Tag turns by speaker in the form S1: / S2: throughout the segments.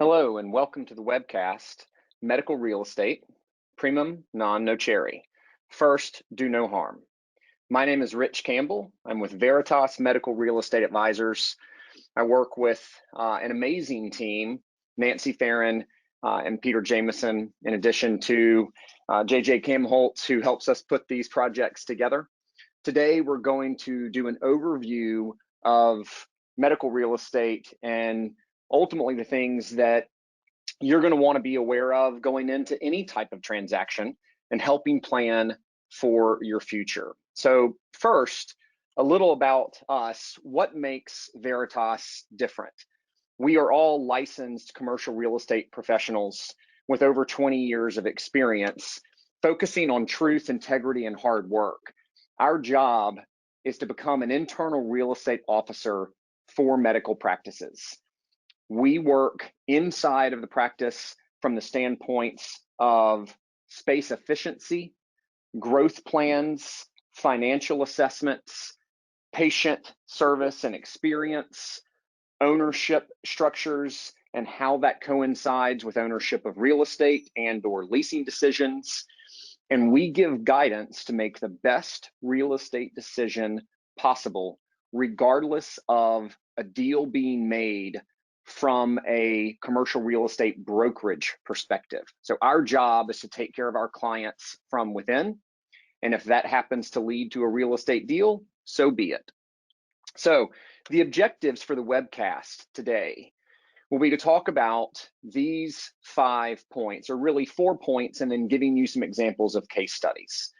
S1: Hello and welcome to the webcast, Medical Real Estate, Primum non Nocere. First, do no harm. My name is Rich Campbell. I'm with Veritas Medical Real Estate Advisors. I work with an amazing team, Nancy Farron and Peter Jameson, in addition to JJ Camholtz, who helps us put these projects together. Today, we're going to do an overview of medical real estate and ultimately the things that you're going to want to be aware of going into any type of transaction and helping plan for your future. So first, a little about us. What makes Veritas different? We are all licensed commercial real estate professionals with over 20 years of experience, focusing on truth, integrity, and hard work. Our job is to become an internal real estate officer for medical practices. We work inside of the practice from the standpoints of space efficiency, growth plans, financial assessments, patient service and experience, ownership structures, and how that coincides with ownership of real estate and/or leasing decisions. And we give guidance to make the best real estate decision possible, regardless of a deal being made from a commercial real estate brokerage perspective. So our job is to take care of our clients from within. And if that happens to lead to a real estate deal, so be it. So the objectives for the webcast today will be to talk about these 5 points, or really 4 points, and then giving you some examples of case studies.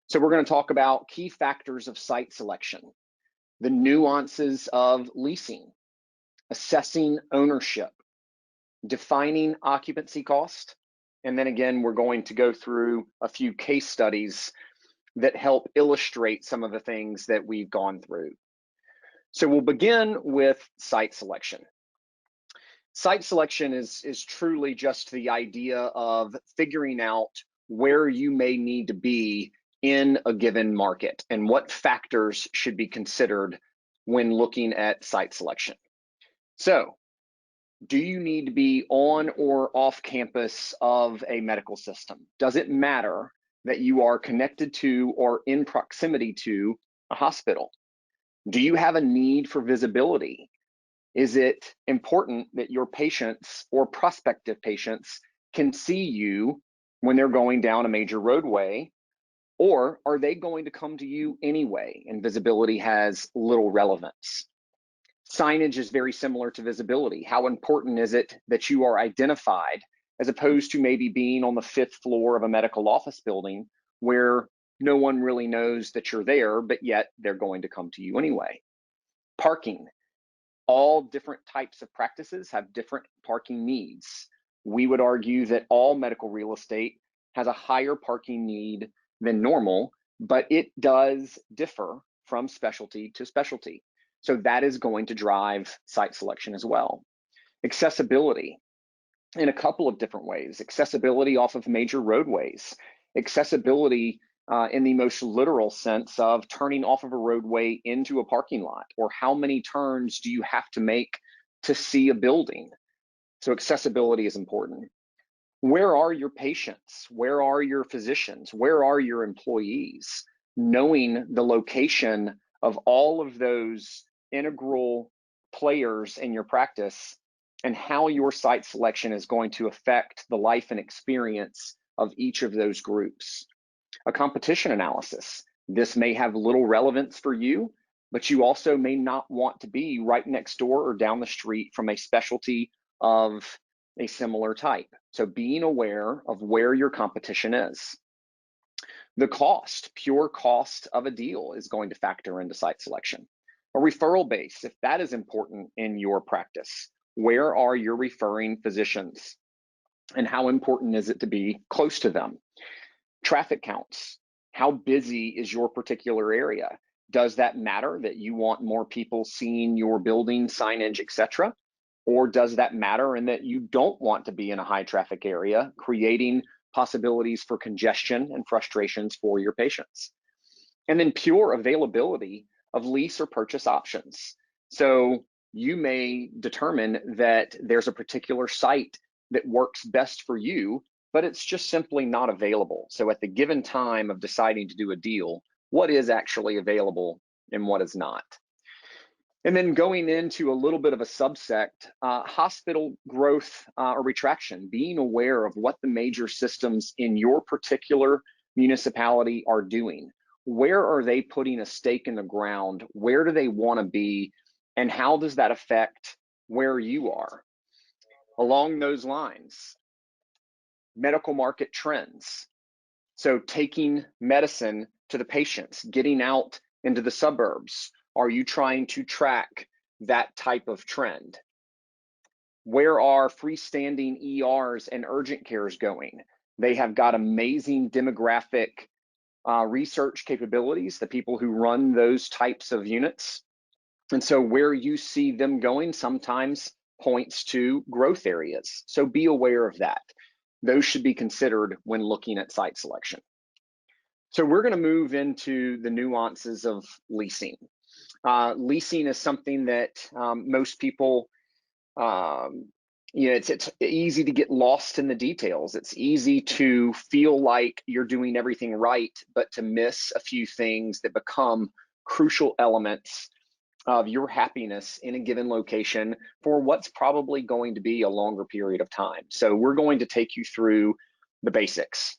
S1: So we're going to talk about key factors of site selection, the nuances of leasing, assessing ownership, defining occupancy cost, and then again, we're going to go through a few case studies that help illustrate some of the things that we've gone through. So we'll begin with site selection. Site selection is truly just the idea of figuring out where you may need to be in a given market and what factors should be considered when looking at site selection. So, do you need to be on or off campus of a medical system? Does it matter that you are connected to or in proximity to a hospital? Do you have a need for visibility? Is it important that your patients or prospective patients can see you when they're going down a major roadway? Or are they going to come to you anyway and visibility has little relevance? Signage is very similar to visibility. How important is it that you are identified as opposed to maybe being on the 5th floor of a medical office building where no one really knows that you're there, but yet they're going to come to you anyway? Parking. All different types of practices have different parking needs. We would argue that all medical real estate has a higher parking need than normal, but it does differ from specialty to specialty. So that is going to drive site selection as well. Accessibility in a couple of different ways. Accessibility off of major roadways. Accessibility in the most literal sense of turning off of a roadway into a parking lot, or how many turns do you have to make to see a building? So accessibility is important. Where are your patients? Where are your physicians? Where are your employees? Knowing the location of all of those integral players in your practice and how your site selection is going to affect the life and experience of each of those groups. A competition analysis. This may have little relevance for you, but you also may not want to be right next door or down the street from a specialty of a similar type. So being aware of where your competition is. The cost, pure cost of a deal is going to factor into site selection. A referral base, if that is important in your practice, where are your referring physicians? And how important is it to be close to them? Traffic counts. How busy is your particular area? Does that matter that you want more people seeing your building, signage, etc.? Or does that matter in that you don't want to be in a high traffic area, creating possibilities for congestion and frustrations for your patients? And then pure availability of lease or purchase options. So you may determine that there's a particular site that works best for you, but it's just simply not available. So at the given time of deciding to do a deal, what is actually available and what is not? And then going into a little bit of a subsect, hospital growth or retraction, being aware of what the major systems in your particular municipality are doing. Where are they putting a stake in the ground? Where do they want to be? And how does that affect where you are? Along those lines, medical market trends. So taking medicine to the patients, getting out into the suburbs. Are you trying to track that type of trend? Where are freestanding ERs and urgent cares going? They have got amazing demographic research capabilities, the people who run those types of units. And so where you see them going sometimes points to growth areas. So be aware of that. Those should be considered when looking at site selection. So we're going to move into the nuances of leasing. Leasing is something that most people, it's easy to get lost in the details. It's easy to feel like you're doing everything right, but to miss a few things that become crucial elements of your happiness in a given location for what's probably going to be a longer period of time. So we're going to take you through the basics.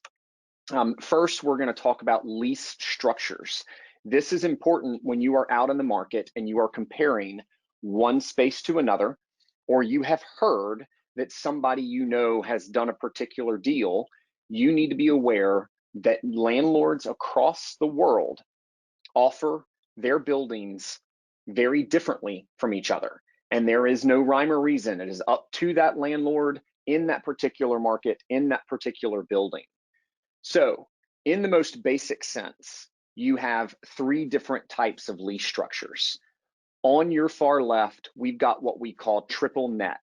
S1: First, we're going to talk about lease structures. This is important when you are out in the market and you are comparing one space to another, or you have heard that somebody you know has done a particular deal. You need to be aware that landlords across the world offer their buildings very differently from each other. And there is no rhyme or reason. It is up to that landlord in that particular market, in that particular building. So in the most basic sense, you have three different types of lease structures. On your far left, we've got what we call triple net.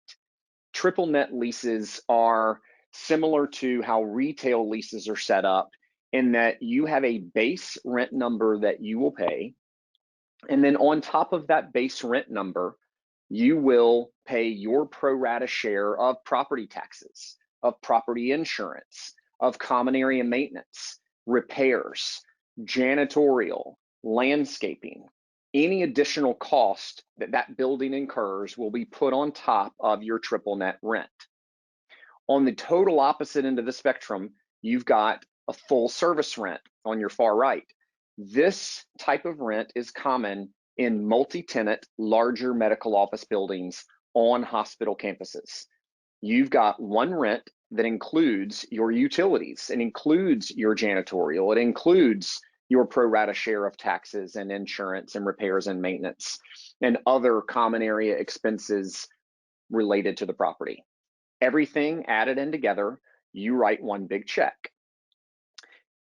S1: Triple net leases are similar to how retail leases are set up in that you have a base rent number that you will pay. And then on top of that base rent number, you will pay your pro rata share of property taxes, of property insurance, of common area maintenance, repairs, janitorial, landscaping. Any additional cost that that building incurs will be put on top of your triple net rent. On the total opposite end of the spectrum, you've got a full service rent on your far right. This type of rent is common in multi-tenant, larger medical office buildings on hospital campuses. You've got one rent that includes your utilities, it includes your janitorial, it includes your pro rata share of taxes and insurance and repairs and maintenance and other common area expenses related to the property. Everything added in together, you write one big check.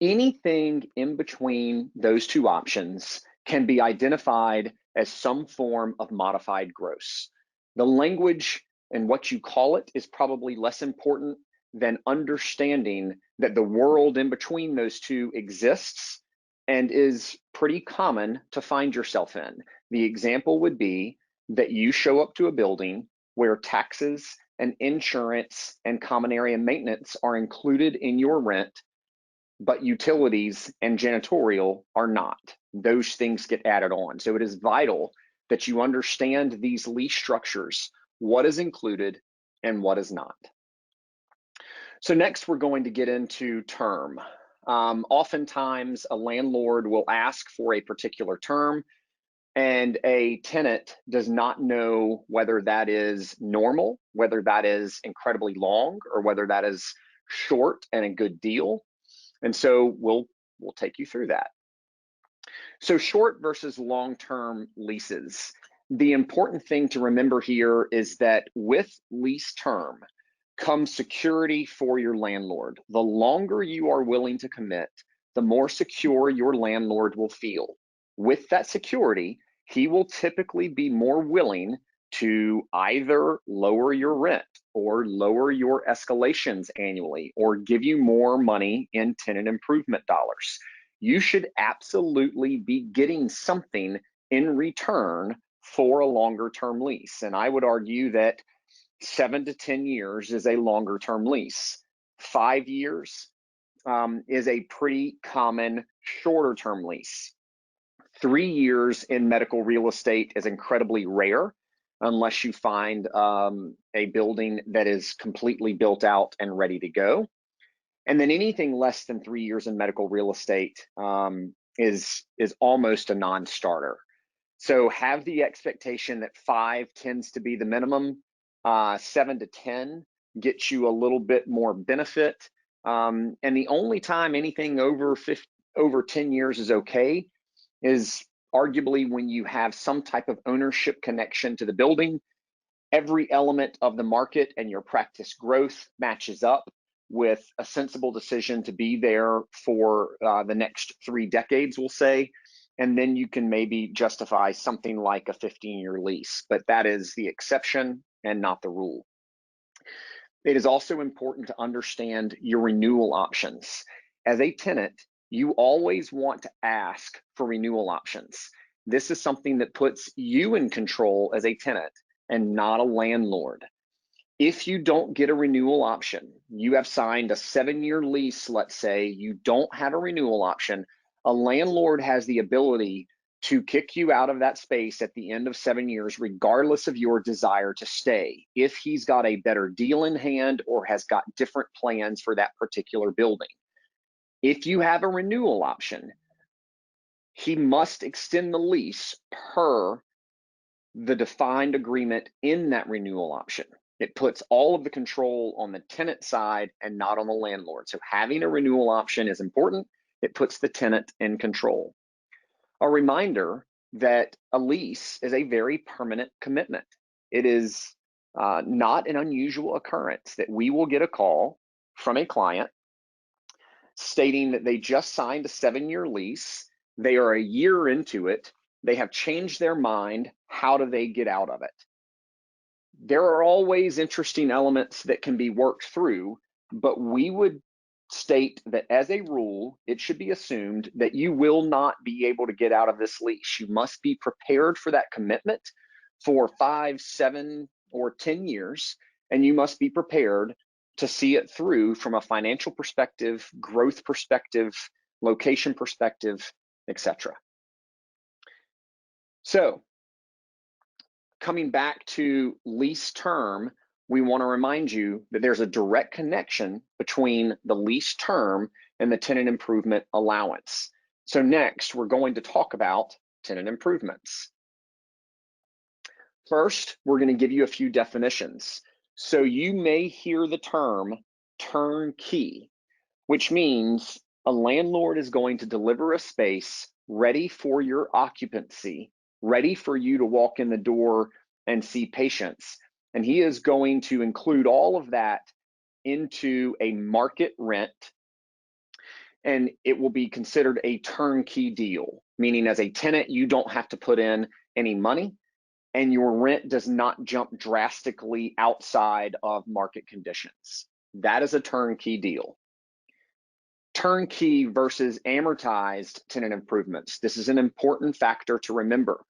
S1: Anything in between those two options can be identified as some form of modified gross. The language and what you call it is probably less important than understanding that the world in between those two exists and is pretty common to find yourself in. The example would be that you show up to a building where taxes and insurance and common area maintenance are included in your rent, but utilities and janitorial are not. Those things get added on. So it is vital that you understand these lease structures, what is included and what is not. So next we're going to get into term. Oftentimes a landlord will ask for a particular term and a tenant does not know whether that is normal, whether that is incredibly long, or whether that is short and a good deal. And so we'll take you through that. So short versus long-term leases. The important thing to remember here is that with lease term comes security for your landlord. The longer you are willing to commit, the more secure your landlord will feel. With that security, he will typically be more willing to either lower your rent or lower your escalations annually or give you more money in tenant improvement dollars. You should absolutely be getting something in return for a longer term lease. And I would argue that 7 to 10 years is a longer term lease. 5 years is a pretty common shorter term lease. 3 years in medical real estate is incredibly rare unless you find a building that is completely built out and ready to go. And then anything less than 3 years in medical real estate is almost a non-starter. So have the expectation that 5 tends to be the minimum. 7 to 10 gets you a little bit more benefit. And the only time anything over 10 years is okay is arguably when you have some type of ownership connection to the building. Every element of the market and your practice growth matches up with a sensible decision to be there for the next 3 decades, we'll say, and then you can maybe justify something like a 15-year lease, but that is the exception and not the rule. It is also important to understand your renewal options. As a tenant, you always want to ask for renewal options. This is something that puts you in control as a tenant and not a landlord. If you don't get a renewal option, you have signed a 7-year lease, let's say, you don't have a renewal option, a landlord has the ability to kick you out of that space at the end of 7 years, regardless of your desire to stay, if he's got a better deal in hand or has got different plans for that particular building. If you have a renewal option, he must extend the lease per the defined agreement in that renewal option. It puts all of the control on the tenant side and not on the landlord. So having a renewal option is important. It puts the tenant in control. A reminder that a lease is a very permanent commitment. It is not an unusual occurrence that we will get a call from a client stating that they just signed a 7-year lease. They are a year into it. They have changed their mind. How do they get out of it? There are always interesting elements that can be worked through, but we would state that as a rule, it should be assumed that you will not be able to get out of this lease. You must be prepared for that commitment for 5, 7, or 10 years, and you must be prepared to see it through from a financial perspective, growth perspective, location perspective, etc. So, coming back to lease term, we want to remind you that there's a direct connection between the lease term and the tenant improvement allowance. So next, we're going to talk about tenant improvements. First, we're going to give you a few definitions. So you may hear the term turnkey, which means a landlord is going to deliver a space ready for your occupancy, ready for you to walk in the door and see patients. And he is going to include all of that into a market rent, and it will be considered a turnkey deal, meaning as a tenant, you don't have to put in any money and your rent does not jump drastically outside of market conditions. That is a turnkey deal. Turnkey versus amortized tenant improvements. This is an important factor to remember.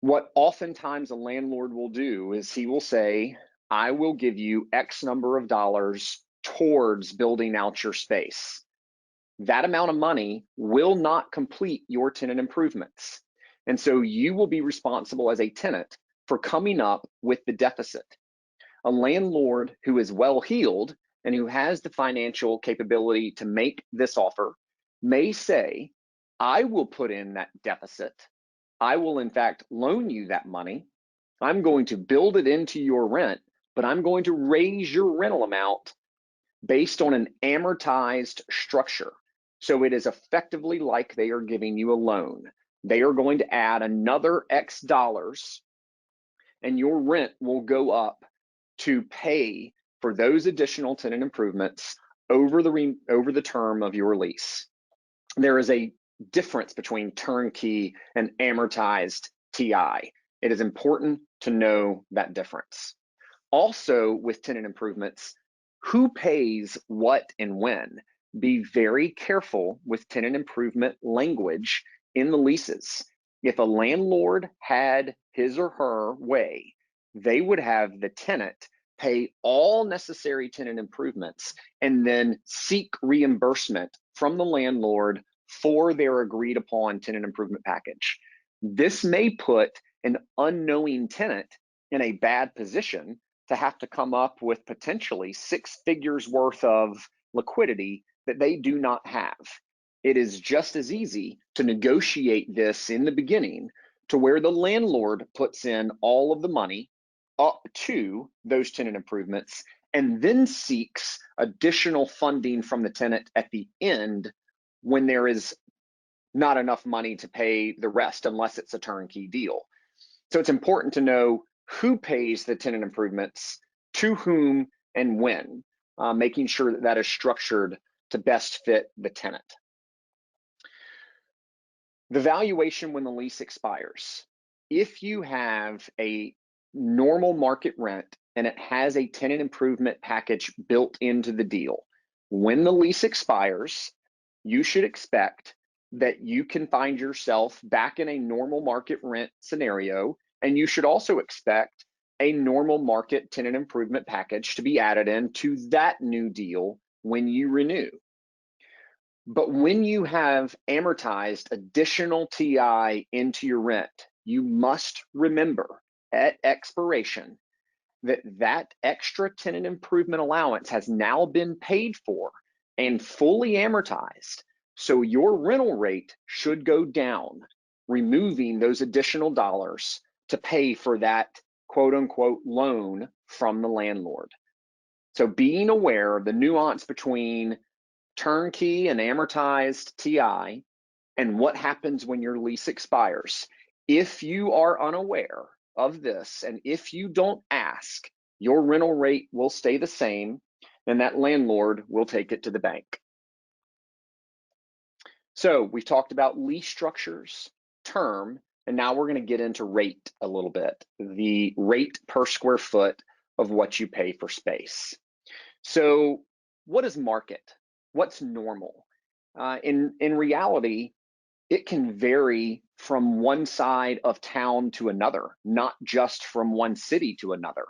S1: What oftentimes a landlord will do is he will say, I will give you X number of dollars towards building out your space. That amount of money will not complete your tenant improvements. And so you will be responsible as a tenant for coming up with the deficit. A landlord who is well-heeled and who has the financial capability to make this offer may say, I will put in that deficit. I will in fact loan you that money. I'm going to build it into your rent, but I'm going to raise your rental amount based on an amortized structure. So it is effectively like they are giving you a loan. They are going to add another X dollars and your rent will go up to pay for those additional tenant improvements over the term of your lease. There is a difference between turnkey and amortized TI. It is important to know that difference. Also, with tenant improvements, who pays what and when? Be very careful with tenant improvement language in the leases. If a landlord had his or her way, they would have the tenant pay all necessary tenant improvements and then seek reimbursement from the landlord for their agreed upon tenant improvement package. This may put an unknowing tenant in a bad position to have to come up with potentially 6 figures worth of liquidity that they do not have. It is just as easy to negotiate this in the beginning to where the landlord puts in all of the money up to those tenant improvements and then seeks additional funding from the tenant at the end when there is not enough money to pay the rest unless it's a turnkey deal. So it's important to know who pays the tenant improvements, to whom, and when, making sure that that is structured to best fit the tenant. The valuation when the lease expires. If you have a normal market rent and it has a tenant improvement package built into the deal, when the lease expires, you should expect that you can find yourself back in a normal market rent scenario, and you should also expect a normal market tenant improvement package to be added into that new deal when you renew. But when you have amortized additional TI into your rent, you must remember at expiration that that extra tenant improvement allowance has now been paid for and fully amortized. So your rental rate should go down, removing those additional dollars to pay for that quote unquote loan from the landlord. So being aware of the nuance between turnkey and amortized TI and what happens when your lease expires. If you are unaware of this and if you don't ask, your rental rate will stay the same and that landlord will take it to the bank. So we've talked about lease structures, term, and now we're going to get into rate a little bit, the rate per square foot of what you pay for space. So what is market? What's normal? In reality, it can vary from one side of town to another, not just from one city to another.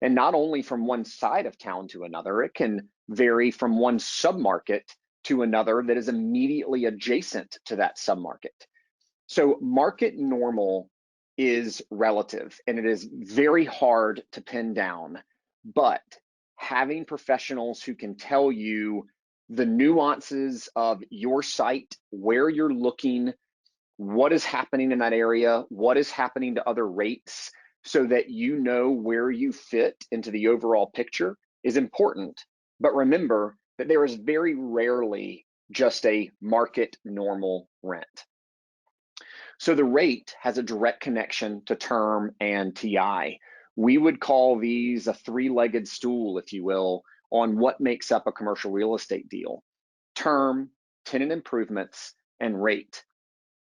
S1: And not only from one side of town to another, it can vary from one submarket to another that is immediately adjacent to that submarket. So market normal is relative and it is very hard to pin down, but having professionals who can tell you the nuances of your site, where you're looking, what is happening in that area, what is happening to other rates, so that you know where you fit into the overall picture is important. But remember that there is very rarely just a market normal rent. So the rate has a direct connection to term and TI. We would call these a three-legged stool, if you will, on what makes up a commercial real estate deal: term, tenant improvements, and rate.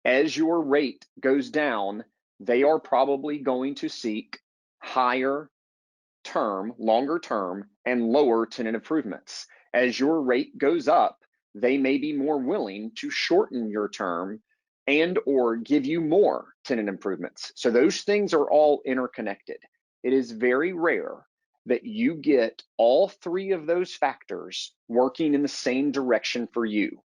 S1: As your rate goes down, they are probably going to seek higher term, longer term, and lower tenant improvements. As your rate goes up, they may be more willing to shorten your term and or give you more tenant improvements. So those things are all interconnected. It is very rare that you get all three of those factors working in the same direction for you.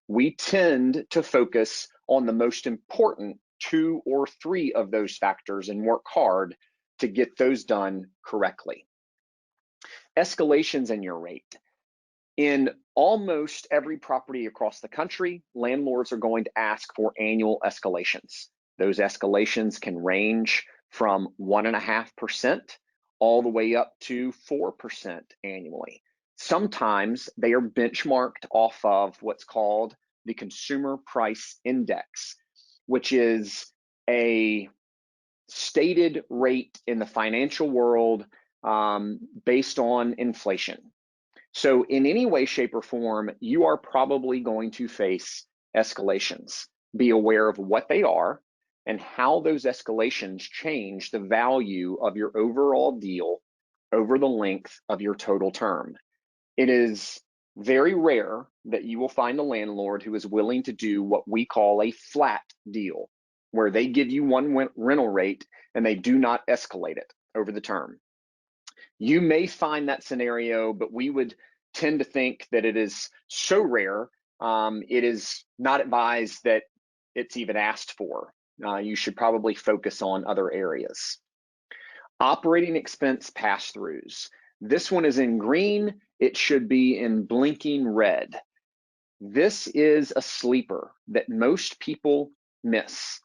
S1: We tend to focus on the most important 2 or 3 of those factors and work hard to get those done correctly. Escalations in your rate. In almost every property across the country, landlords are going to ask for annual escalations. Those escalations can range from 1.5% all the way up to 4% annually. Sometimes they are benchmarked off of what's called the Consumer Price Index, which is a stated rate in the financial world based on inflation. So in any way, shape, or form, you are probably going to face escalations. Be aware of what they are and how those escalations change the value of your overall deal over the length of your total term. It is very rare that you will find a landlord who is willing to do what we call a flat deal. where they give you one rental rate and they do not escalate it over the term. You may find that scenario, but we would tend to think that it is so rare, it is not advised that it's even asked for. You should probably focus on other areas. Operating expense pass-throughs. This one is in green. It should be in blinking red. This is a sleeper that most people miss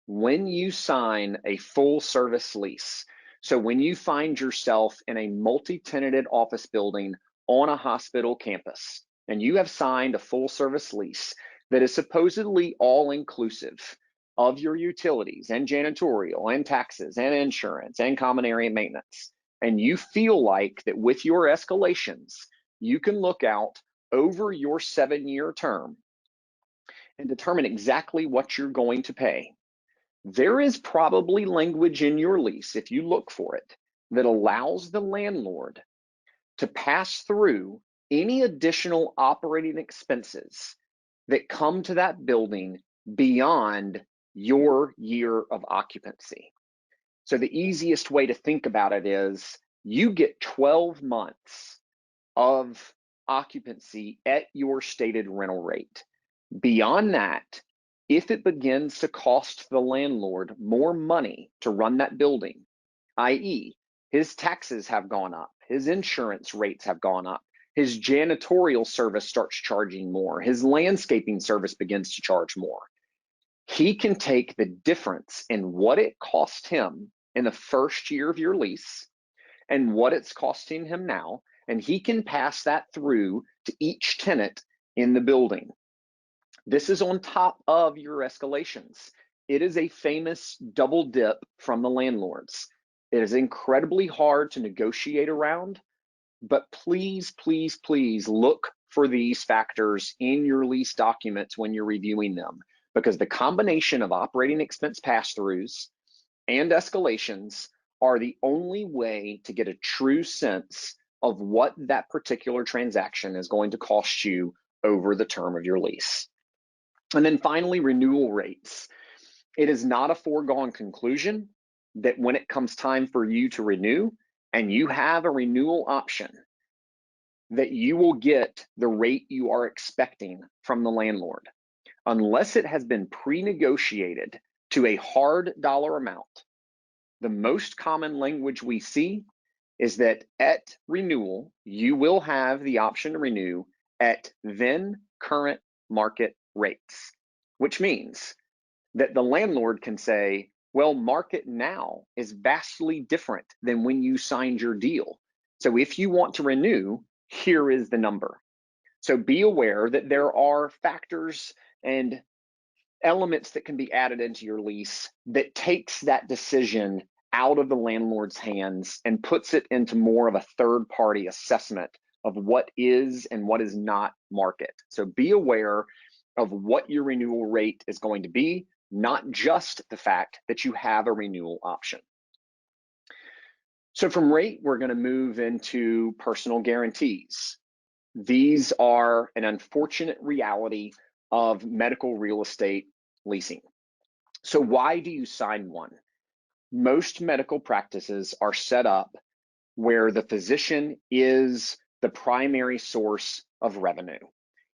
S1: when you sign a full service lease. So when you find yourself in a multi-tenanted office building on a hospital campus, and you have signed a full service lease that is supposedly all inclusive of your utilities and janitorial and taxes and insurance and common area maintenance, and you feel like that with your escalations, you can look out over your 7-year term and determine exactly what you're going to pay. There is probably language in your lease, if you look for it, that allows the landlord to pass through any additional operating expenses that come to that building beyond your year of occupancy. So the easiest way to think about it is you get 12 months of occupancy at your stated rental rate. Beyond that, if it begins to cost the landlord more money to run that building, i.e., his taxes have gone up, his insurance rates have gone up, his janitorial service starts charging more, his landscaping service begins to charge more, he can take the difference in what it cost him in the first year of your lease and what it's costing him now, and he can pass that through to each tenant in the building. This is on top of your escalations. It is a famous double dip from the landlords. It is incredibly hard to negotiate around, but please, please, please look for these factors in your lease documents when you're reviewing them, because the combination of operating expense pass-throughs and escalations are the only way to get a true sense of what that particular transaction is going to cost you over the term of your lease. And then finally, renewal rates. It is not a foregone conclusion that when it comes time for you to renew and you have a renewal option, that you will get the rate you are expecting from the landlord, unless it has been pre-negotiated to a hard dollar amount. The most common language we see is that at renewal, you will have the option to renew at then current market rates, which means that the landlord can say, well, market now is vastly different than when you signed your deal. So if you want to renew, here is the number. So be aware that there are factors and elements that can be added into your lease that takes that decision out of the landlord's hands and puts it into more of a third-party assessment of what is and what is not market. So be aware of what your renewal rate is going to be, not just the fact that you have a renewal option. So from rate, we're going to move into personal guarantees. These are an unfortunate reality of medical real estate leasing. So why do you sign one? Most medical practices are set up where the physician is the primary source of revenue.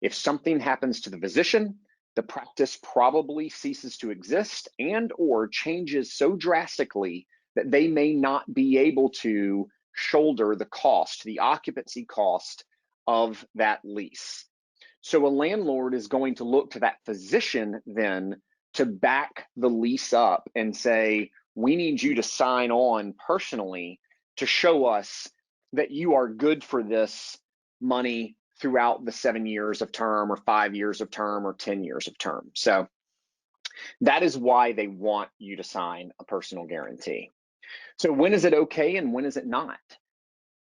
S1: If something happens to the physician, the practice probably ceases to exist and or changes so drastically that they may not be able to shoulder the cost, the occupancy cost of that lease. So a landlord is going to look to that physician then to back the lease up and say, we need you to sign on personally to show us that you are good for this money throughout the 7 years of term or 5 years of term or 10 years of term. So that is why they want you to sign a personal guarantee. So when is it okay and when is it not?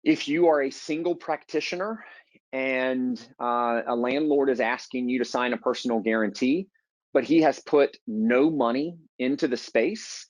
S1: If you are a single practitioner and a landlord is asking you to sign a personal guarantee, but he has put no money into the space,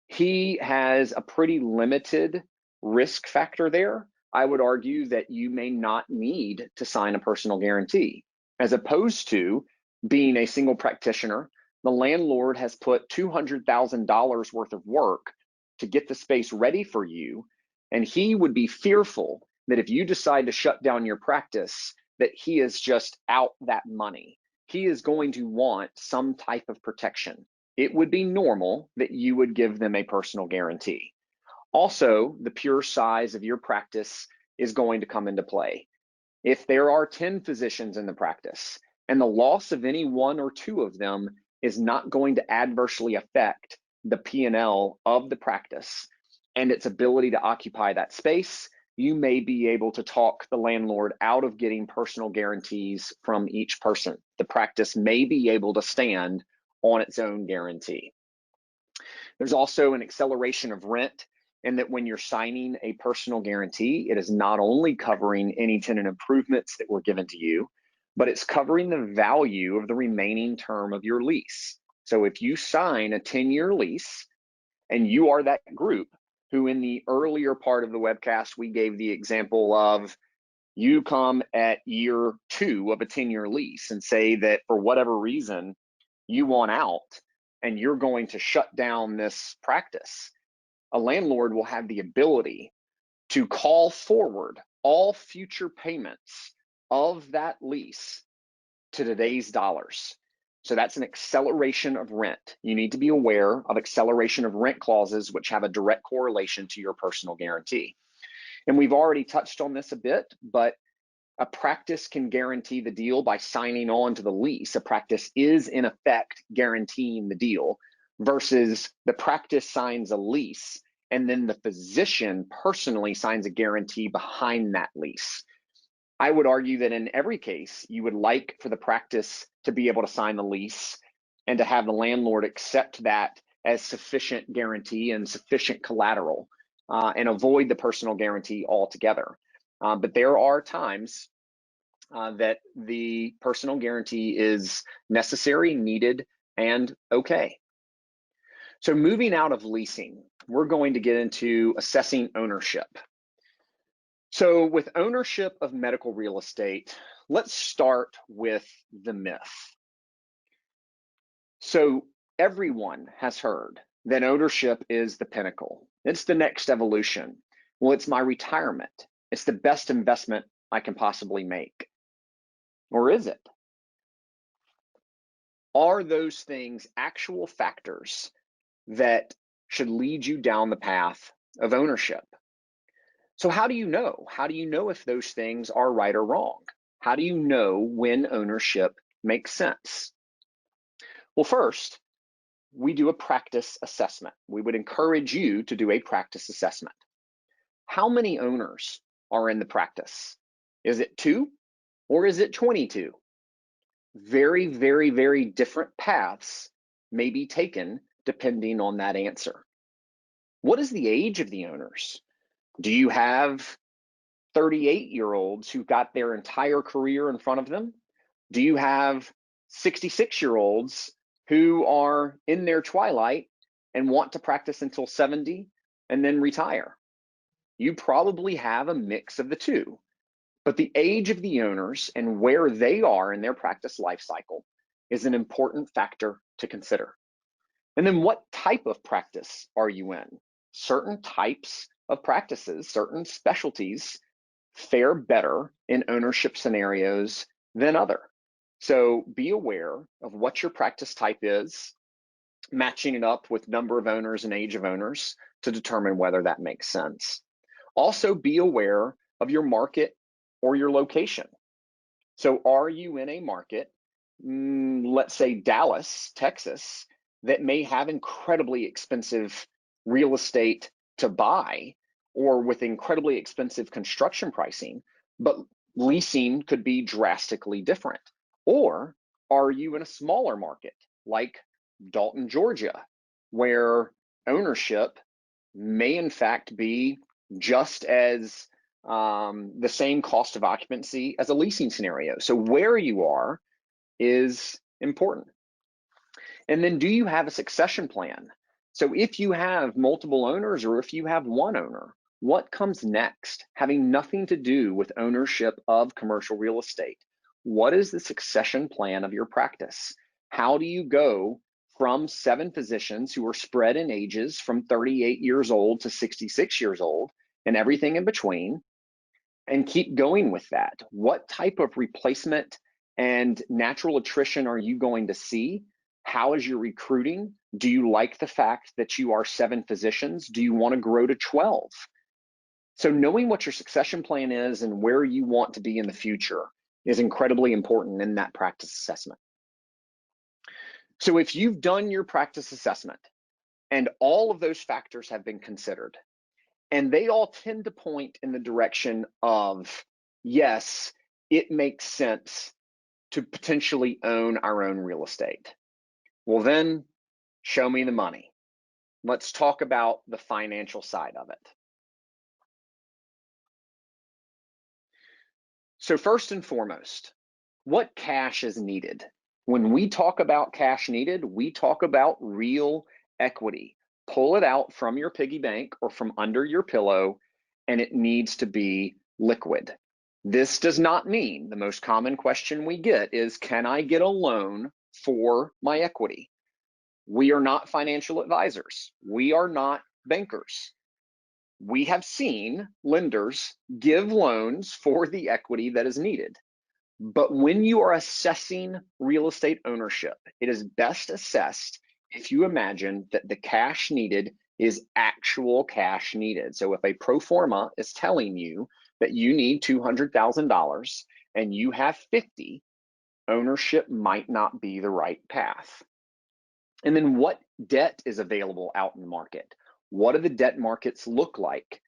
S1: he has a pretty limited risk factor there. I would argue that you may not need to sign a personal guarantee, as opposed to being a single practitioner The landlord has put $200,000 worth of work to get the space ready for you, and he would be fearful that if you decide to shut down your practice, that he is just out that money. He is going to want some type of protection. It would be normal that you would give them a personal guarantee. Also, the pure size of your practice is going to come into play. If there are 10 physicians in the practice and the loss of any one or two of them is not going to adversely affect the P&L of the practice and its ability to occupy that space, you may be able to talk the landlord out of getting personal guarantees from each person. The practice may be able to stand on its own guarantee. There's also an acceleration of rent, and that when you're signing a personal guarantee, it is not only covering any tenant improvements that were given to you, but it's covering the value of the remaining term of your lease. So if you sign a 10-year lease, and you are that group who in the earlier part of the webcast, we gave the example of you come at year 2 of a 10-year lease and say that for whatever reason, you want out and you're going to shut down this practice, a landlord will have the ability to call forward all future payments of that lease to today's dollars. So that's an acceleration of rent. You need to be aware of acceleration of rent clauses, which have a direct correlation to your personal guarantee. And we've already touched on this a bit, but a practice can guarantee the deal by signing on to the lease. A practice is in effect guaranteeing the deal versus the practice signs a lease and then the physician personally signs a guarantee behind that lease. I would argue that in every case, you would like for the practice to be able to sign the lease and to have the landlord accept that as sufficient guarantee and sufficient collateral and avoid the personal guarantee altogether. But there are times that the personal guarantee is necessary, needed, and okay. So moving out of leasing, we're going to get into assessing ownership. So with ownership of medical real estate, let's start with the myth. So everyone has heard that ownership is the pinnacle. It's the next evolution. Well, it's my retirement. It's the best investment I can possibly make. Or is it? Are those things actual factors that should lead you down the path of ownership? So how do you know? How do you know if those things are right or wrong? How do you know when ownership makes sense? Well, first, we do a practice assessment. We would encourage you to do a practice assessment. How many owners are in the practice? Is it 2 or is it 22? Very, very, very different paths may be taken depending on that answer. What is the age of the owners? Do you have 38-year-olds who've got their entire career in front of them? Do you have 66-year-olds who are in their twilight and want to practice until 70 and then retire? You probably have a mix of the two, but the age of the owners and where they are in their practice life cycle is an important factor to consider. And then what type of practice are you in? Certain types of practices, certain specialties fare better in ownership scenarios than other. So be aware of what your practice type is, matching it up with number of owners and age of owners to determine whether that makes sense. Also be aware of your market or your location. So are you in a market, let's say Dallas, Texas, that may have incredibly expensive real estate to buy or with incredibly expensive construction pricing, but leasing could be drastically different? Or are you in a smaller market like Dalton, Georgia, where ownership may in fact be just as the same cost of occupancy as a leasing scenario? So where you are is important. And then do you have a succession plan? So if you have multiple owners or if you have one owner, what comes next? Having nothing to do with ownership of commercial real estate. What is the succession plan of your practice? How do you go from 7 physicians who are spread in ages from 38 years old to 66 years old and everything in between, and keep going with that. What type of replacement and natural attrition are you going to see? How is your recruiting? Do you like the fact that you are 7 physicians? Do you want to grow to 12? So knowing what your succession plan is and where you want to be in the future is incredibly important in that practice assessment. So if you've done your practice assessment and all of those factors have been considered, and they all tend to point in the direction of, yes, it makes sense to potentially own our own real estate. Well, then show me the money. Let's talk about the financial side of it. So first and foremost, what cash is needed? When we talk about cash needed, we talk about real equity. Pull it out from your piggy bank or from under your pillow, and it needs to be liquid. This does not mean, the most common question we get is, can I get a loan for my equity? We are not financial advisors. We are not bankers. We have seen lenders give loans for the equity that is needed. But when you are assessing real estate ownership, it is best assessed if you imagine that the cash needed is actual cash needed. So if a pro forma is telling you that you need $200,000 and you have 50, ownership might not be the right path. And then what debt is available out in the market? What do the debt markets look like?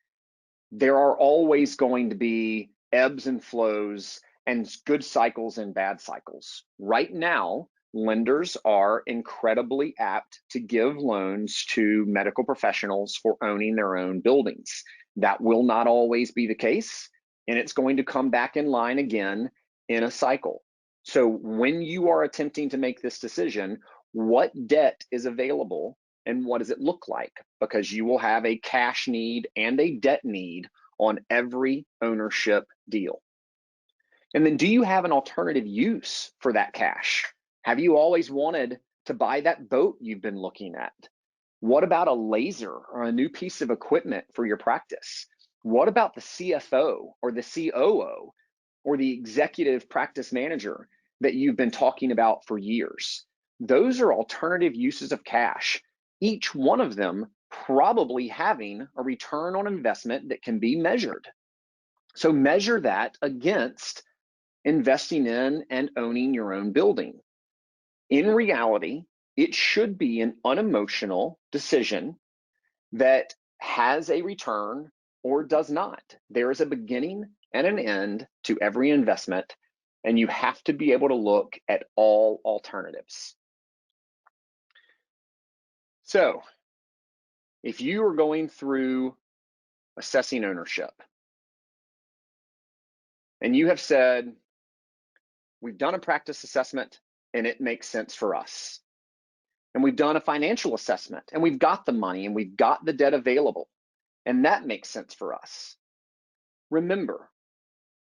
S1: There are always going to be ebbs and flows and good cycles and bad cycles. Right now, lenders are incredibly apt to give loans to medical professionals for owning their own buildings. That will not always be the case, and it's going to come back in line again in a cycle. So when you are attempting to make this decision, what debt is available and what does it look like? Because you will have a cash need and a debt need on every ownership deal. And then do you have an alternative use for that cash? Have you always wanted to buy that boat you've been looking at? What about a laser or a new piece of equipment for your practice? What about the CFO or the COO or the executive practice manager that you've been talking about for years? Those are alternative uses of cash, each one of them probably having a return on investment that can be measured. So measure that against investing in and owning your own building. In reality, it should be an unemotional decision that has a return or does not. There is a beginning and an end to every investment, and you have to be able to look at all alternatives. So, if you are going through assessing ownership and you have said, we've done a practice assessment and it makes sense for us, and we've done a financial assessment and we've got the money and we've got the debt available, and that makes sense for us. Remember,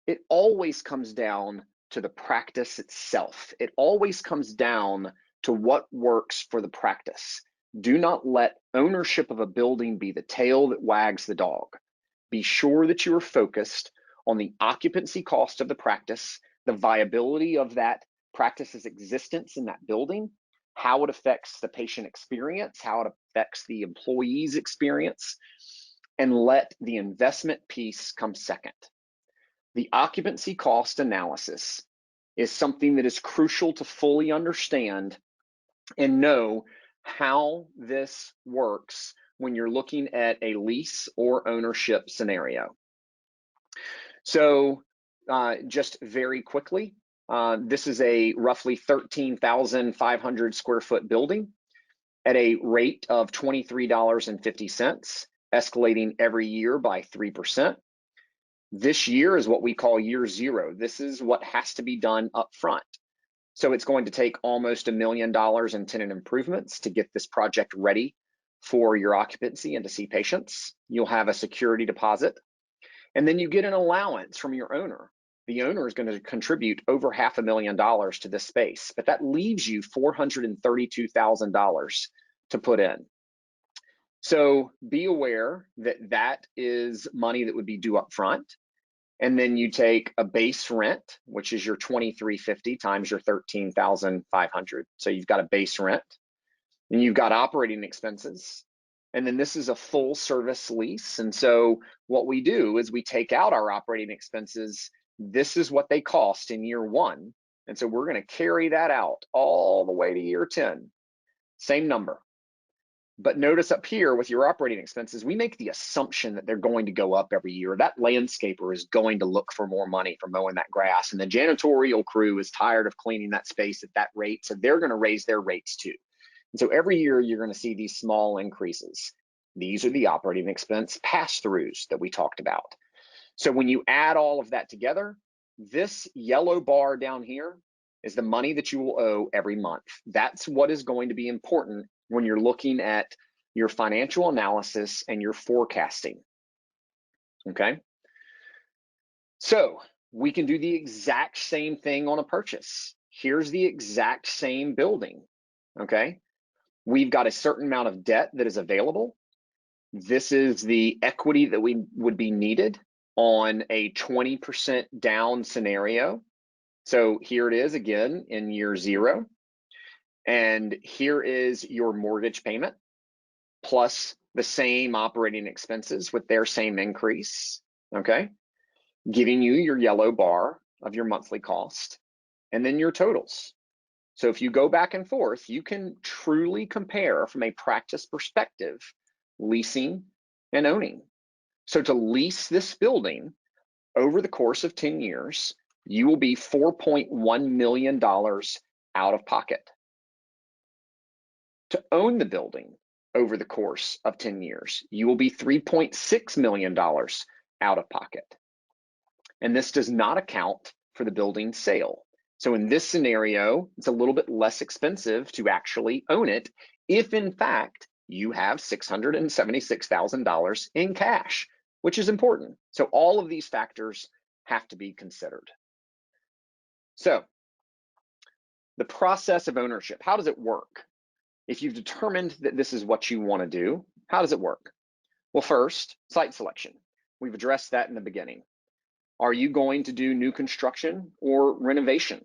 S1: it always comes down to the practice itself. It always comes down to what works for the practice. Do not let ownership of a building be the tail that wags the dog. Be sure that you are focused on the occupancy cost of the practice, the viability of that practice's existence in that building, how it affects the patient experience, how it affects the employee's experience, and let the investment piece come second. The occupancy cost analysis is something that is crucial to fully understand and know how this works when you're looking at a lease or ownership scenario. So just very quickly, this is a roughly 13,500 square foot building at a rate of $23.50, escalating every year by 3%. This year is what we call year zero. This is what has to be done up front. So it's going to take almost $1 million in tenant improvements to get this project ready for your occupancy and to see patients. You'll have a security deposit, and then you get an allowance from your owner the owner is going to contribute over $500,000 to this space, but that leaves you $432,000 to put in. So be aware that that is money that would be due up front. And then you take a base rent, which is your $2,350 times your $13,500. So you've got a base rent, and you've got operating expenses. And then this is a full service lease. And so what we do is we take out our operating expenses. This is what they cost in year 1. And so we're going to carry that out all the way to year 10. Same number. But notice up here with your operating expenses, we make the assumption that they're going to go up every year. That landscaper is going to look for more money for mowing that grass. And the janitorial crew is tired of cleaning that space at that rate. So they're going to raise their rates too. And so every year you're going to see these small increases. These are the operating expense pass-throughs that we talked about. So when you add all of that together, this yellow bar down here is the money that you will owe every month. That's what is going to be important when you're looking at your financial analysis and your forecasting. Okay? So we can do the exact same thing on a purchase. Here's the exact same building. Okay? We've got a certain amount of debt that is available. This is the equity that we would be needed on a 20% down scenario. So here it is again in year 0. And here is your mortgage payment plus the same operating expenses with their same increase, okay? Giving you your yellow bar of your monthly cost and then your totals. So if you go back and forth, you can truly compare from a practice perspective, leasing and owning. So to lease this building over the course of 10 years, you will be $4.1 million out of pocket. To own the building over the course of 10 years, you will be $3.6 million out of pocket. And this does not account for the building sale. So in this scenario, it's a little bit less expensive to actually own it if in fact you have $676,000 in cash, which is important. So all of these factors have to be considered. So the process of ownership, how does it work? If you've determined that this is what you want to do, how does it work? Well, first, site selection. We've addressed that in the beginning. Are you going to do new construction or renovation?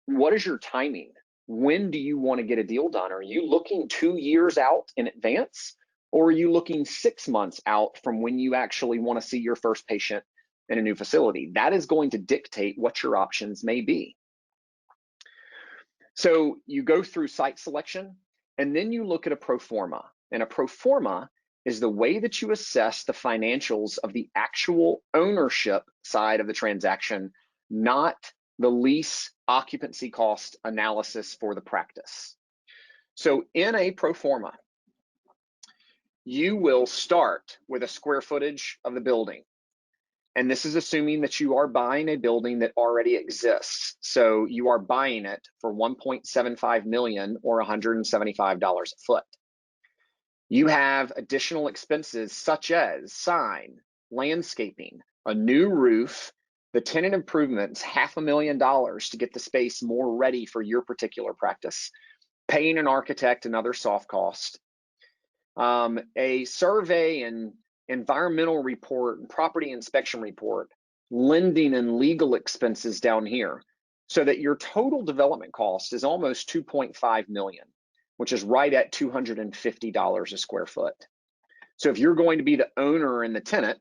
S1: What is your timing? When do you want to get a deal done? Are you looking 2 years out in advance, or are you looking 6 months out from when you actually want to see your first patient in a new facility? That is going to dictate what your options may be. So you go through site selection, and then you look at a pro forma. And a pro forma is the way that you assess the financials of the actual ownership side of the transaction, not the lease occupancy cost analysis for the practice. So in a pro forma, you will start with a square footage of the building. And this is assuming that you are buying a building that already exists. So you are buying it for $1.75 million or $175 a foot. You have additional expenses such as sign, landscaping, a new roof, the tenant improvements, $500,000 to get the space more ready for your particular practice, paying an architect and other soft costs, a survey and environmental report and property inspection report, lending and legal expenses down here, so that your total development cost is almost $2.5 million, which is right at $250 a square foot. So if you're going to be the owner and the tenant,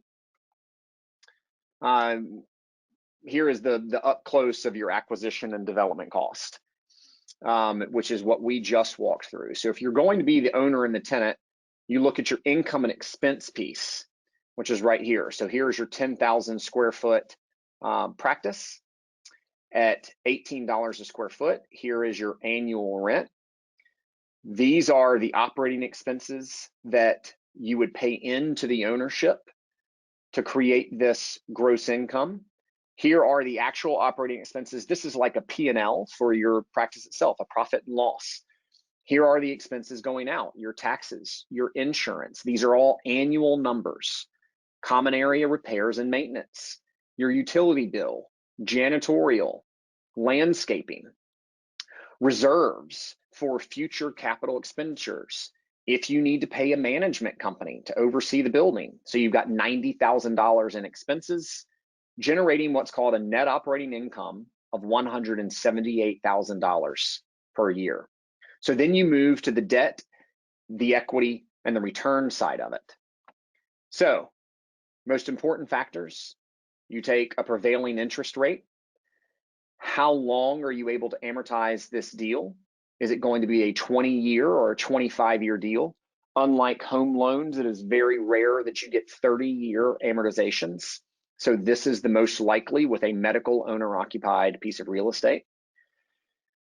S1: here is the up close of your acquisition and development cost, which is what we just walked through. So if you're going to be the owner and the tenant, you look at your income and expense piece, which is right here. So here's your 10,000 square foot practice at $18 a square foot. Here is your annual rent. These are the operating expenses that you would pay into the ownership to create this gross income. Here are the actual operating expenses. This is like a P&L for your practice itself, a profit and loss. Here are the expenses going out, your taxes, your insurance. These are all annual numbers. Common area repairs and maintenance, your utility bill, janitorial, landscaping, reserves for future capital expenditures. If you need to pay a management company to oversee the building, so you've got $90,000 in expenses, generating what's called a net operating income of $178,000 per year. So then you move to the debt, the equity, and the return side of it. So, most important factors, you take a prevailing interest rate. How long are you able to amortize this deal? Is it going to be a 20-year or a 25-year deal? Unlike home loans, it is very rare that you get 30-year amortizations. So this is the most likely with a medical owner-occupied piece of real estate.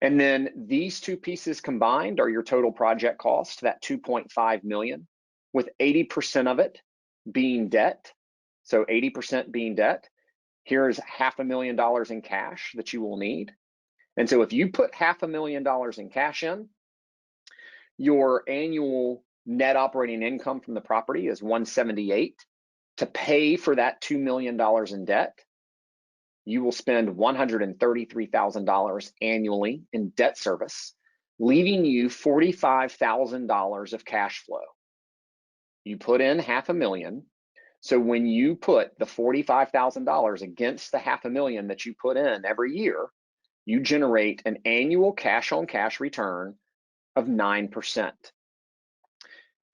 S1: And then these two pieces combined are your total project cost, that $2.5 million, with 80% of it being debt. So 80% being debt. Here's $500,000 in cash that you will need. And so if you put $500,000 in cash in, your annual net operating income from the property is $178. To pay for that $2 million in debt, you will spend $133,000 annually in debt service, leaving you $45,000 of cash flow. You put in $500,000. So when you put the $45,000 against the $500,000 that you put in every year, you generate an annual cash-on-cash return of 9%.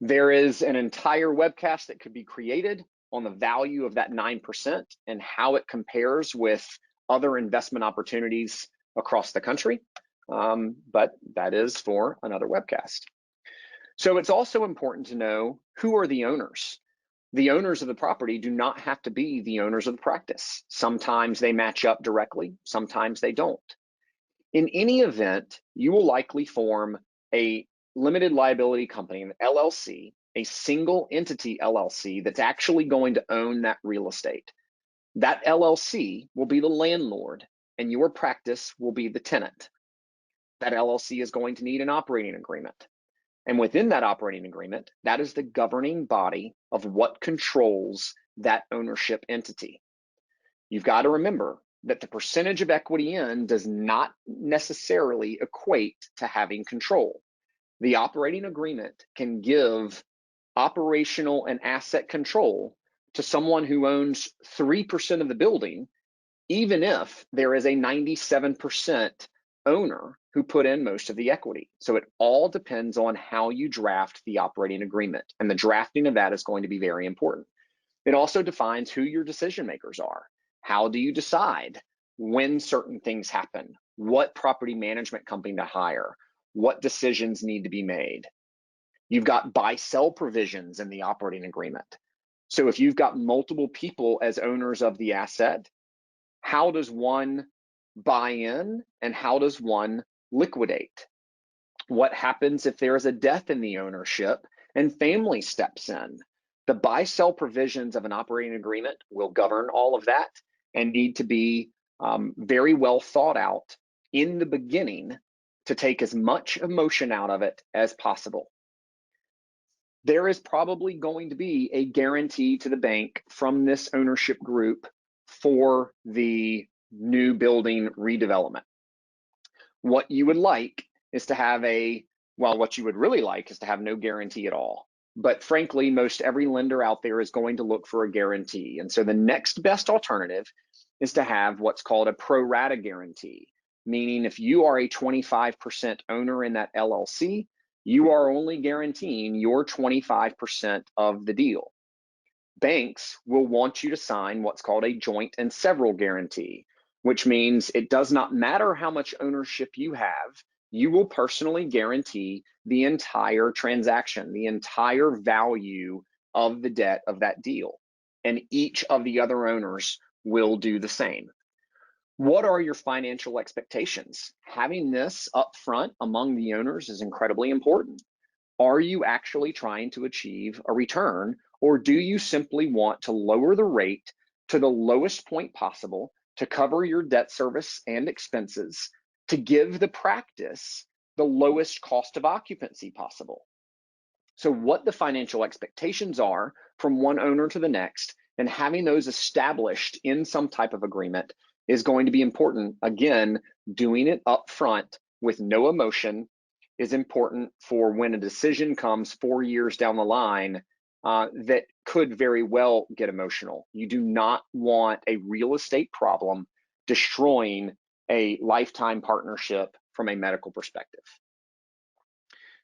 S1: There is an entire webcast that could be created on the value of that 9% and how it compares with other investment opportunities across the country, but that is for another webcast. So it's also important to know who are the owners. The owners of the property do not have to be the owners of the practice. Sometimes they match up directly, sometimes they don't. In any event, you will likely form a limited liability company, an LLC, a single entity LLC that's actually going to own that real estate. That LLC will be the landlord and your practice will be the tenant. That LLC is going to need an operating agreement. And within that operating agreement, that is the governing body of what controls that ownership entity. You've got to remember that the percentage of equity in does not necessarily equate to having control. The operating agreement can give operational and asset control to someone who owns 3% of the building, even if there is a 97% owner who put in most of the equity. So it all depends on how you draft the operating agreement, and the drafting of that is going to be very important. It also defines who your decision makers are. How do you decide when certain things happen? What property management company to hire? What decisions need to be made? You've got buy-sell provisions in the operating agreement. So if you've got multiple people as owners of the asset, how does one buy in and how does one liquidate? What happens if there is a death in the ownership and family steps in? The buy-sell provisions of an operating agreement will govern all of that and need to be very well thought out in the beginning to take as much emotion out of it as possible. There is probably going to be a guarantee to the bank from this ownership group for the new building redevelopment. What you would like is to have what you would really like is to have no guarantee at all. But frankly, most every lender out there is going to look for a guarantee. And so the next best alternative is to have what's called a pro rata guarantee, meaning if you are a 25% owner in that LLC, you are only guaranteeing your 25% of the deal. Banks will want you to sign what's called a joint and several guarantee, which means it does not matter how much ownership you have, you will personally guarantee the entire transaction, the entire value of the debt of that deal. And each of the other owners will do the same. What are your financial expectations? Having this up front among the owners is incredibly important. Are you actually trying to achieve a return, or do you simply want to lower the rate to the lowest point possible to cover your debt service and expenses to give the practice the lowest cost of occupancy possible? So what the financial expectations are from one owner to the next and having those established in some type of agreement is going to be important. Again, doing it up front with no emotion is important for when a decision comes 4 years down the line that could very well get emotional. You do not want a real estate problem destroying a lifetime partnership from a medical perspective.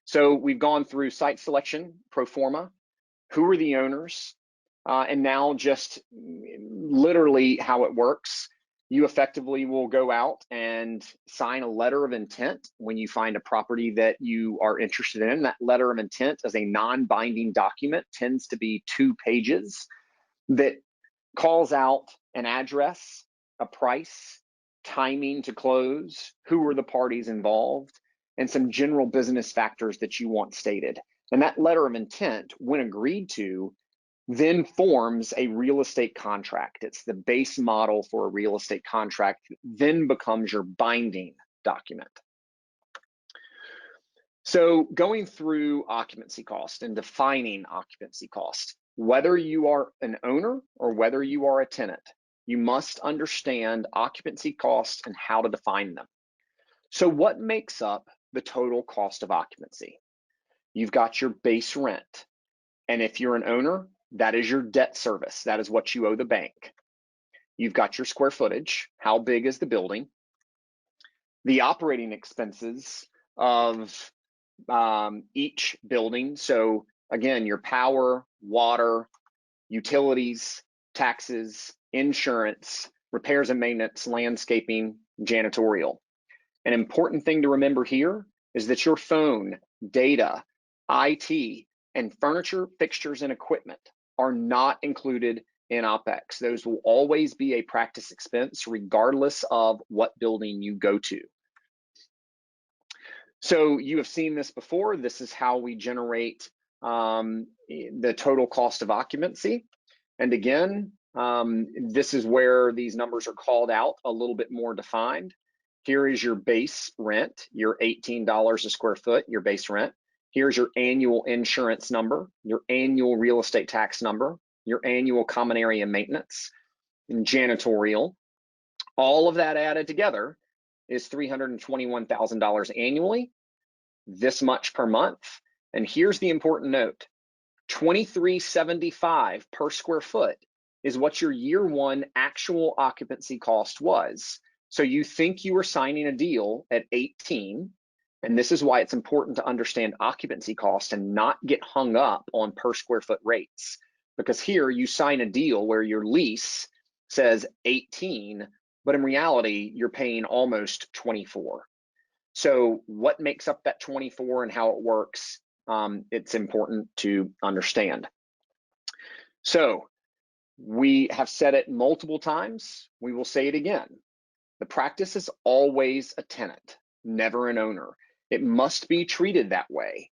S1: So we've gone through site selection, pro forma, who are the owners, and now just literally how it works. You effectively will go out and sign a letter of intent when you find a property that you are interested in. That letter of intent is a non-binding document, tends to be 2 pages, that calls out an address, a price, timing to close, who are the parties involved, and some general business factors that you want stated. And that letter of intent, when agreed to, then forms a real estate contract. It's the base model for a real estate contract, then becomes your binding document. So going through occupancy cost and defining occupancy cost, whether you are an owner or whether you are a tenant, you must understand occupancy costs and how to define them. So what makes up the total cost of occupancy? You've got your base rent. And if you're an owner, that is your debt service. That is what you owe the bank. You've got your square footage. How big is the building? The operating expenses of each building. So again, your power, water, utilities, taxes, insurance, repairs and maintenance, landscaping, janitorial. An important thing to remember here is that your phone, data, IT, and furniture, fixtures, and equipment are not included in OpEx. Those will always be a practice expense regardless of what building you go to. So you have seen this before. This is how we generate the total cost of occupancy. And again, this is where these numbers are called out a little bit more defined. Here is your base rent, your $18 a square foot, your base rent. Here's your annual insurance number, your annual real estate tax number, your annual common area maintenance, and janitorial. All of that added together is $321,000 annually, this much per month. And here's the important note, $23.75 per square foot is what your year one actual occupancy cost was. So you think you were signing a deal at 18, and this is why it's important to understand occupancy cost and not get hung up on per square foot rates. Because here you sign a deal where your lease says 18, but in reality, you're paying almost 24. So what makes up that 24 and how it works, it's important to understand. So we have said it multiple times. We will say it again. The practice is always a tenant, never an owner. It must be treated that way.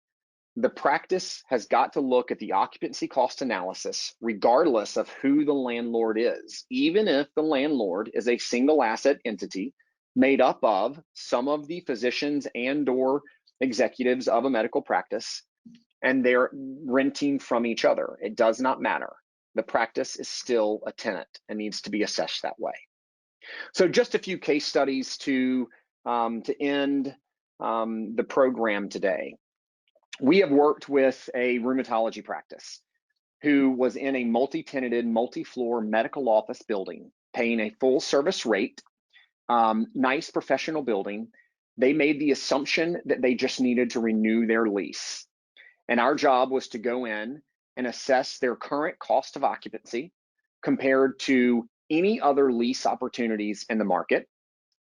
S1: The practice has got to look at the occupancy cost analysis regardless of who the landlord is, even if the landlord is a single asset entity made up of some of the physicians and/or executives of a medical practice, and they're renting from each other. It does not matter. The practice is still a tenant and needs to be assessed that way. So just a few case studies to end the program today. We have worked with a rheumatology practice who was in a multi-tenanted, multi-floor medical office building, paying a full service rate, nice professional building. They made the assumption that they just needed to renew their lease. And our job was to go in and assess their current cost of occupancy compared to any other lease opportunities in the market.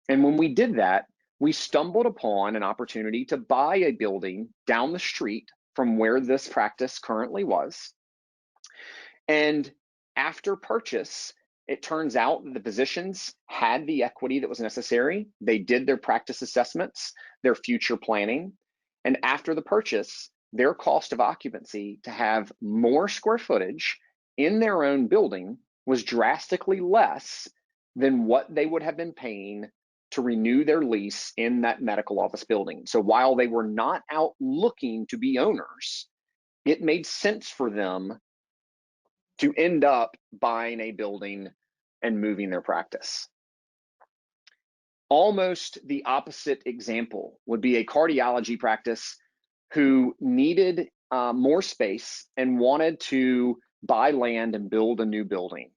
S1: And when we did that, we stumbled upon an opportunity to buy a building down the street from where this practice currently was. And after purchase, it turns out the physicians had the equity that was necessary. They did their practice assessments, their future planning. And after the purchase, their cost of occupancy to have more square footage in their own building was drastically less than what they would have been paying to renew their lease in that medical office building. So while they were not out looking to be owners, it made sense for them to end up buying a building and moving their practice. Almost the opposite example would be a cardiology practice who needed more space and wanted to buy land and build a new building.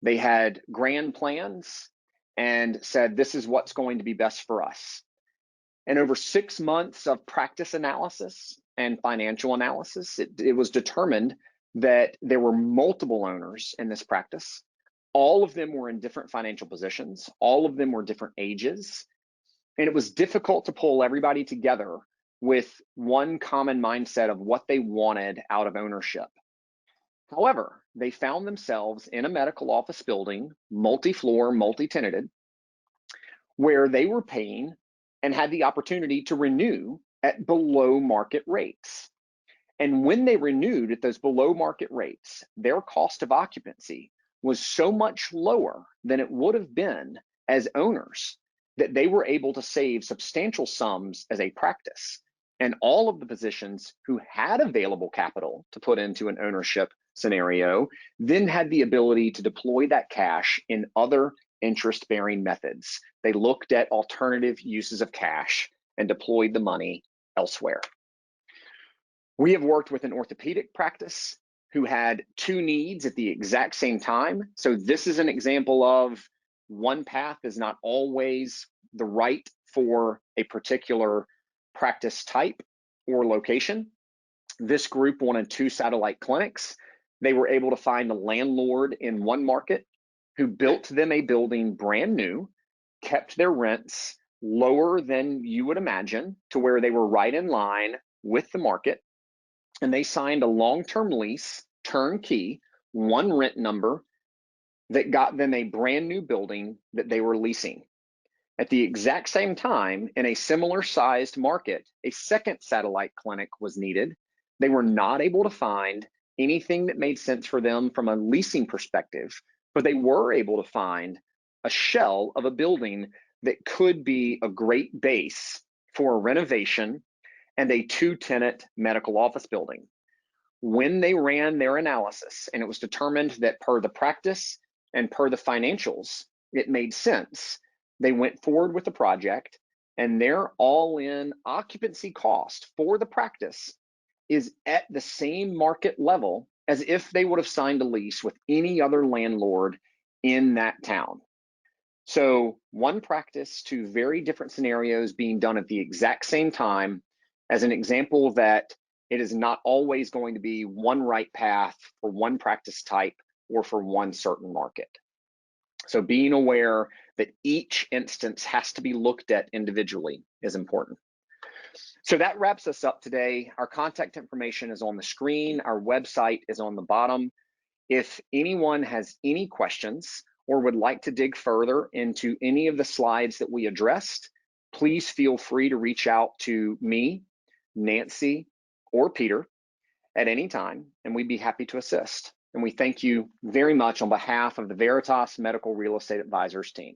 S1: They had grand plans and said, this is what's going to be best for us. And over 6 months of practice analysis and financial analysis, it was determined that there were multiple owners in this practice. All of them were in different financial positions. All of them were different ages. And it was difficult to pull everybody together with one common mindset of what they wanted out of ownership. However, they found themselves in a medical office building, multi-floor, multi-tenanted, where they were paying and had the opportunity to renew at below market rates. And when they renewed at those below market rates, their cost of occupancy was so much lower than it would have been as owners that they were able to save substantial sums as a practice. And all of the physicians who had available capital to put into an ownership scenario then had the ability to deploy that cash in other interest-bearing methods. They looked at alternative uses of cash and deployed the money elsewhere. We have worked with an orthopedic practice who had 2 needs at the exact same time. So this is an example of one path is not always the right for a particular practice type or location. This group wanted 2 satellite clinics. They were able to find a landlord in one market who built them a building brand new, kept their rents lower than you would imagine to where they were right in line with the market. And they signed a long-term lease, turnkey, one rent number that got them a brand new building that they were leasing. At the exact same time, in a similar sized market, a second satellite clinic was needed. They were not able to find anything that made sense for them from a leasing perspective, but they were able to find a shell of a building that could be a great base for a renovation and a 2-tenant medical office building. When they ran their analysis and it was determined that per the practice and per the financials, it made sense, they went forward with the project, and their all-in occupancy cost for the practice is at the same market level as if they would have signed a lease with any other landlord in that town. So one practice, 2 very different scenarios being done at the exact same time, as an example that it is not always going to be one right path for one practice type or for one certain market. So being aware that each instance has to be looked at individually is important. So that wraps us up today. Our contact information is on the screen. Our website is on the bottom. If anyone has any questions or would like to dig further into any of the slides that we addressed, please feel free to reach out to me, Nancy, or Peter at any time, and we'd be happy to assist. And we thank you very much on behalf of the Veritas Medical Real Estate Advisors team.